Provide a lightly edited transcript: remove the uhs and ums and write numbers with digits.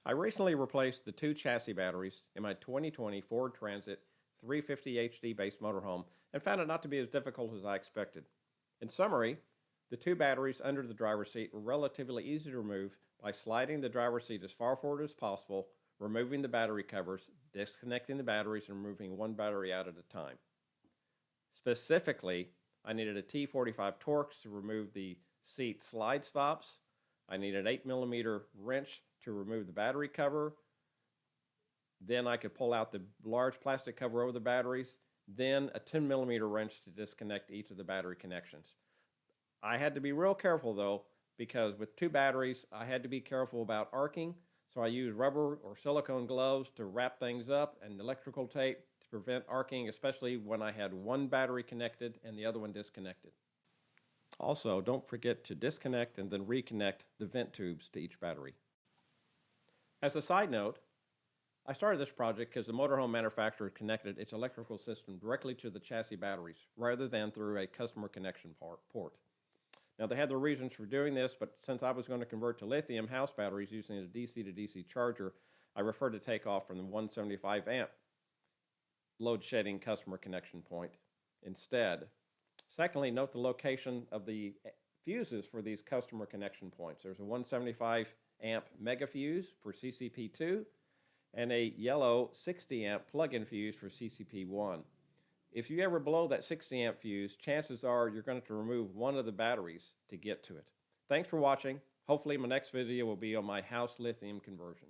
I recently replaced the two chassis batteries in my 2020 Ford Transit 350 HD base motorhome and found it not to be as difficult as I expected. In summary, the two batteries under the driver's seat were relatively easy to remove by sliding the driver's seat as far forward as possible, removing the battery covers, disconnecting the batteries, and removing one battery out at a time. Specifically, I needed a T45 Torx to remove the seat slide stops. I needed an 8mm wrench to remove the battery cover. Then I could pull out the large plastic cover over the batteries. Then a 10mm wrench to disconnect each of the battery connections. I had to be real careful though, because with two batteries, I had to be careful about arcing. So I used rubber or silicone gloves to wrap things up and electrical tape to prevent arcing, especially when I had one battery connected and the other one disconnected. Also, don't forget to disconnect and then reconnect the vent tubes to each battery. As a side note, I started this project because the motorhome manufacturer connected its electrical system directly to the chassis batteries rather than through a customer connection port. Now, they had their reasons for doing this, but since I was going to convert to lithium house batteries using a DC to DC charger, I preferred to take off from the 175 amp load shedding customer connection point instead. Secondly, note the location of the fuses for these customer connection points. There's a 175 amp mega fuse for CCP2 and a yellow 60 amp plug-in fuse for CCP1. If you ever blow that 60 amp fuse, chances are you're going to have to remove one of the batteries to get to it. Thanks for watching. Hopefully my next video will be on my house lithium conversion.